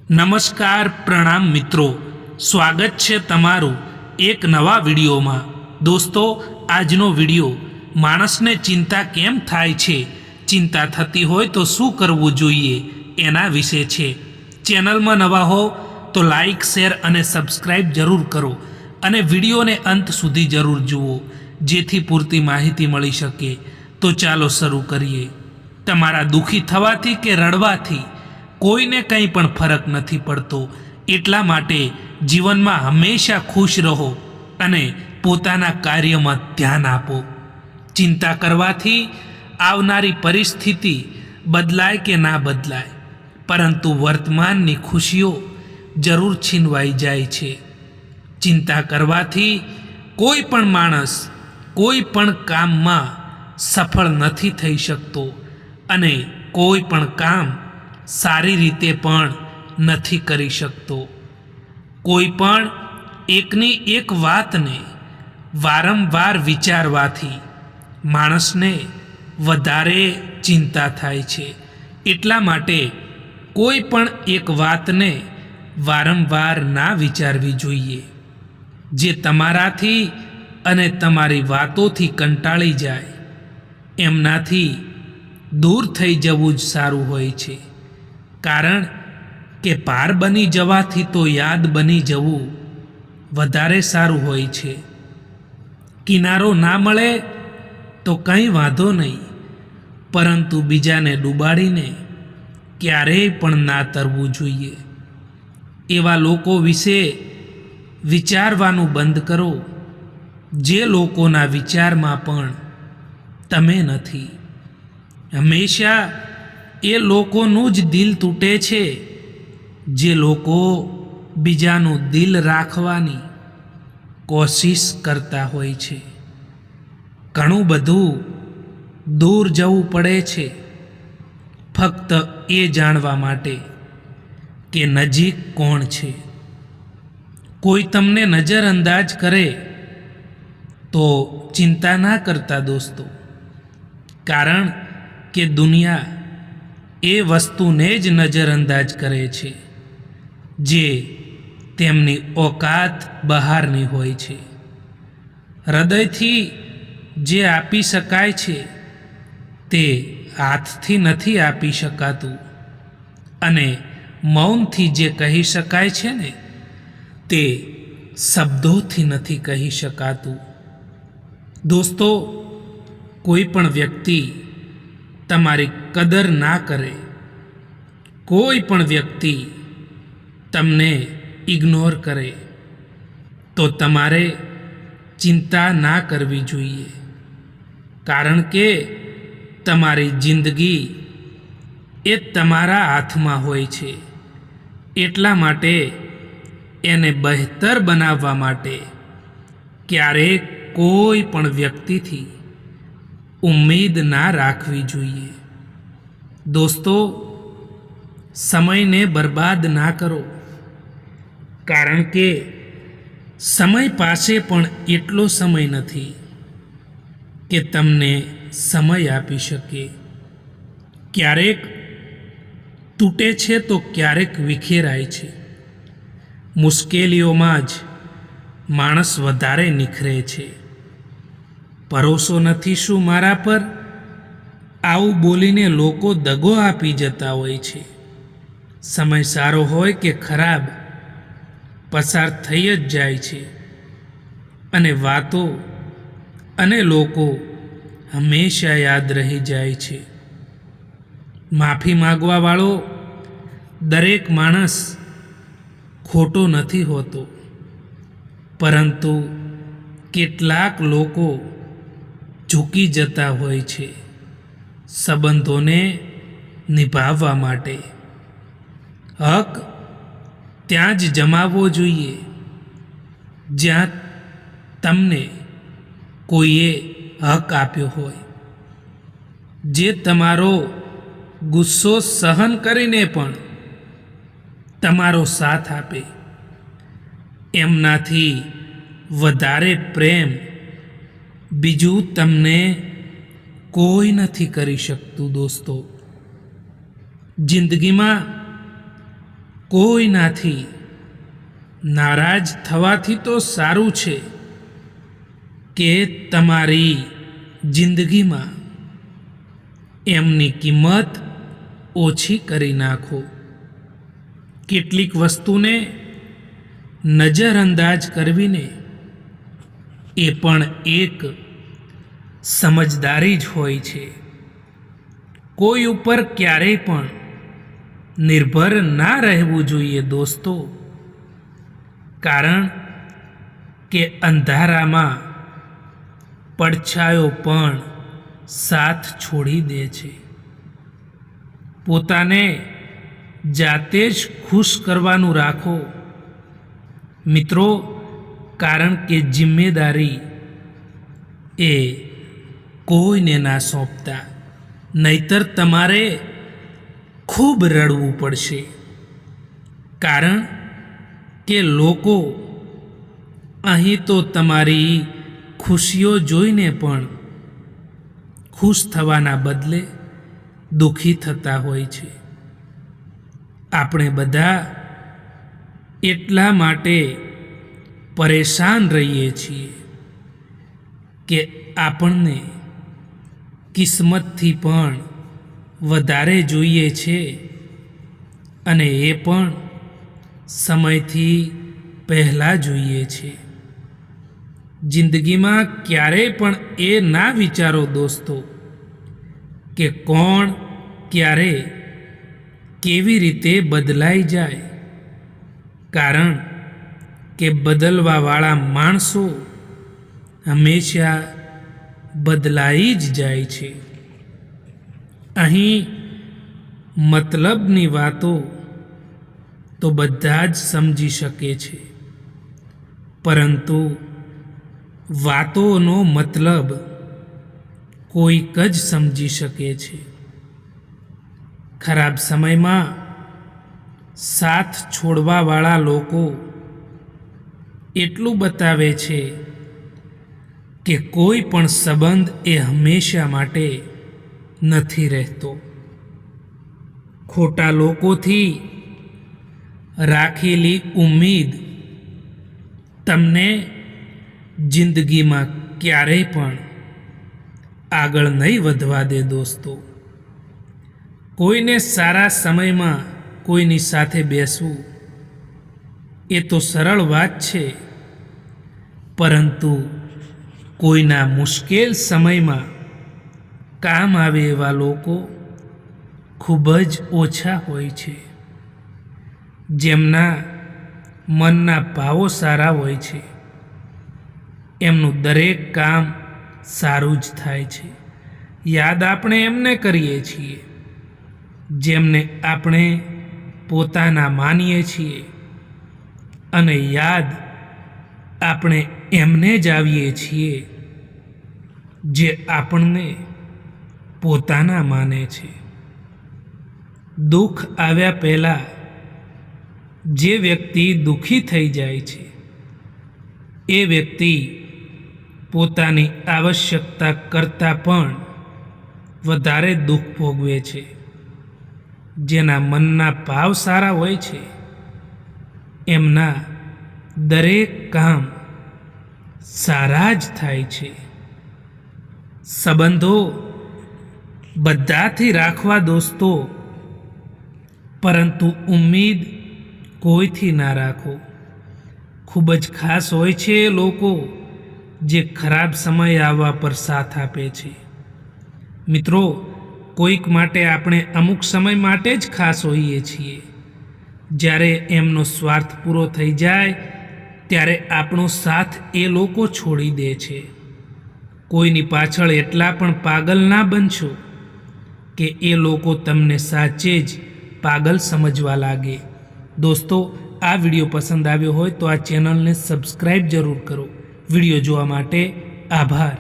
નમસ્કાર પ્રણામ મિત્રો, સ્વાગત છે તમારું એક નવા વિડીયોમાં। દોસ્તો, આજનો વિડીયો માણસને ચિંતા કેમ થાય છે, ચિંતા થતી હોય તો શું કરવું જોઈએ એના વિશે છે। ચેનલમાં નવા હો તો લાઈક, શેર અને સબસ્ક્રાઈબ જરૂર કરો અને વિડીયોને અંત સુધી જરૂર જુઓ, જેથી પૂરતી માહિતી મળી શકે। તો ચાલો શરૂ કરીએ। તમારા દુઃખી થવાથી કે રડવાથી કોઈને કંઈ પણ ફરક નથી પડતો, એટલા માટે જીવનમાં હંમેશા ખુશ રહો અને પોતાના કાર્યમાં ધ્યાન આપો। ચિંતા કરવાથી આવનારી પરિસ્થિતિ બદલાય કે ના બદલાય, પરંતુ વર્તમાનની ખુશીઓ જરૂર છીનવાઈ જાય છે। ચિંતા કરવાથી કોઈ પણ માણસ કોઈ પણ કામમાં સફળ નથી થઈ શકતો અને કોઈ પણ કામ સારી રીતે પણ નથી કરી શકતો। કોઈ પણ એકની એક વાતને વારંવાર વિચારવાથી માણસને વધારે ચિંતા થાય છે, એટલા માટે કોઈ પણ એક વાતને વારંવાર ના વિચારવી જોઈએ। જે તમારાથી અને તમારી વાતોથી કંટાળી જાય એમનાથી દૂર થઈ જવું જ સારું હોય છે, કારણ કે પાર બની જવાથી તો યાદ બની જવું વધારે સારું હોય છે। કિનારો ના મળે તો કંઈ વાંધો નહીં, પરંતુ બીજાને ડૂબાડીને ક્યારેય પણ ના તરવું જોઈએ। એવા લોકો વિશે વિચારવાનું બંધ કરો જે લોકોના વિચારમાં પણ તમે નથી। હંમેશા એ લોકોનું જ દિલ તૂટે છે જે લોકો બીજાનું દિલ રાખવાની કોશિશ કરતા હોય છે। ઘણું બધું દૂર જવું પડે છે ફક્ત એ જાણવા માટે કે નજીક કોણ છે। કોઈ તમને નજરઅંદાજ કરે તો ચિંતા ના કરતા દોસ્તો, કારણ કે દુનિયા એ વસ્તુને જ નજરઅંદાજ કરે છે જે તેમની ઓકાત બહારની હોય છે। હૃદયથી જે આપી શકાય છે તે હાથથી નથી આપી શકાતું, અને મૌનથી જે કહી શકાય છે ને તે શબ્દોથી નથી કહી શકાતું। દોસ્તો, કોઈ પણ વ્યક્તિ તમારી કદર ના કરે, કોઈ પણ વ્યક્તિ તમને ઇગ્નોર કરે તો તમારે ચિંતા ના કરવી જોઈએ, કારણ કે તમારી જિંદગી એ તમારા હાથમાં હોય છે। એટલા માટે એને બહેતર બનાવવા માટે ક્યારેક કોઈ પણ વ્યક્તિથી ઉમ્મીદ ના રાખવી જોઈએ। દોસ્તો, સમયને બરબાદ ના કરો, કારણ કે સમય પાસે પણ એટલો સમય નથી કે તમને સમય આપી શકે। ક્યારેક તૂટે છે તો ક્યારેક વિખેરાય છે। મુશ્કેલીઓમાં જ માણસ વધારે નિખરે છે। ભરોસો નથી શું મારા પર, આવું બોલીને લોકો દગો આપી જતા હોય છે। સમય સારો હોય કે ખરાબ પસાર થઈ જ જાય છે, અને વાતો અને લોકો હંમેશા યાદ રહી જાય છે। માફી માગવા વાળો દરેક માણસ ખોટો નથી હોતો, પરંતુ કેટલાક લોકો ઝૂકી જતા હોય છે સંબંધોને નિભાવવા માટે। હક ત્યાં જ જમાવવો જોઈએ જ્યાં તમને કોઈએ હક આપ્યો હોય। જે તમારો ગુસ્સો સહન કરીને પણ તમારો સાથ આપે, એમનાથી વધારે પ્રેમ બીજું તમને કોઈ નથી કરી શકતું। દોસ્તો, જિંદગીમાં કોઈનાથી નારાજ થવાથી તો સારું છે કે તમારી જિંદગીમાં એમની કિંમત ઓછી કરી નાખો. કેટલીક વસ્તુને નજરઅંદાજ કરવીને એ પણ એક સમજદારી જ હોય છે. કોઈ ઉપર ક્યારેય પણ નિર્ભર ના રહેવું જોઈએ દોસ્તો, કારણ કે અંધારામાં પડછાયો પણ સાથ છોડી દે છે. પોતાને જાતે જ ખુશ કરવાનું રાખો મિત્રો, કારણ કે જિમ્મેદારી એ કોઈને ના સોંપતા, નહીતર તમારે ખૂબ રડવું પડશે. કારણ કે લોકો અહીં તો તમારી ખુશીઓ જોઈને પણ ખુશ થવાના બદલે દુઃખી થતા હોય છે. આપણે બધા એટલા માટે પરેશાન રહીએ છીએ કે આપણને કિસ્મતથી પણ વધારે જોઈએ છે, અને એ પણ સમયથી પહેલાં જોઈએ છે. જિંદગીમાં ક્યારેય પણ એ ના વિચારો દોસ્તો કે કોણ ક્યારે કેવી રીતે બદલાઈ જાય, કારણ કે બદલવાવાળા માણસો હંમેશા બદલાઈ જ જાય છે. અહીં મતલબની વાતો તો બધા જ સમજી શકે છે, પરંતુ વાતોનો મતલબ કોઈક જ સમજી શકે છે. ખરાબ સમયમાં સાથ છોડવાવાળા લોકો એટલું બતાવે છે કે કોઈ પણ સંબંધ એ હંમેશા માટે નથી રહેતો. ખોટા લોકોથી રાખેલી ઉમ્મીદ તમને જિંદગીમાં ક્યારેય પણ આગળ નહીં વધવા દે દોસ્તો. કોઈને સારા સમયમાં કોઈની સાથે બેસવું એ તો સરળ વાત છે, પરંતુ કોઈના મુશ્કેલ સમયમાં કામ આવે એવા લોકો ખૂબ જ ઓછા હોય છે. જેમના મનના ભાવો સારા હોય છે એમનું દરેક કામ સારું જ થાય છે. યાદ આપણે એમને કરીએ છીએ જેમને આપણે પોતાના માનીએ છીએ, અને યાદ આપણે એમને જ આવીએ છીએ જે આપણને પોતાના માને છે. દુઃખ આવ્યા પહેલાં જે વ્યક્તિ દુઃખી થઈ જાય છે એ વ્યક્તિ પોતાની આવશ્યકતા કરતાં પણ વધારે દુઃખ ભોગવે છે. જેના મનના ભાવ સારા હોય છે એમના દરેક કામ સારા જ થાય છે. સંબંધો બધાથી રાખવા દોસ્તો, પરંતુ ઉમ્મીદ કોઈથી ના રાખો. ખૂબ જ ખાસ હોય છે એ લોકો જે ખરાબ સમય આવવા પર સાથ આપે છે. મિત્રો, કોઈક માટે આપણે અમુક સમય માટે જ ખાસ હોઈએ છીએ. જ્યારે એમનો સ્વાર્થ પૂરો થઈ જાય ત્યારે આપણો સાથ એ લોકો છોડી દે છે. કોઈની પાછળ એટલા પણ પાગલ ના બનશો કે એ લોકો તમને સાચે જ પાગલ સમજવા લાગે. દોસ્તો, આ વિડીયો પસંદ આવ્યો હોય તો આ ચેનલને સબસ્ક્રાઈબ જરૂર કરો. વિડીયો જોવા માટે આભાર.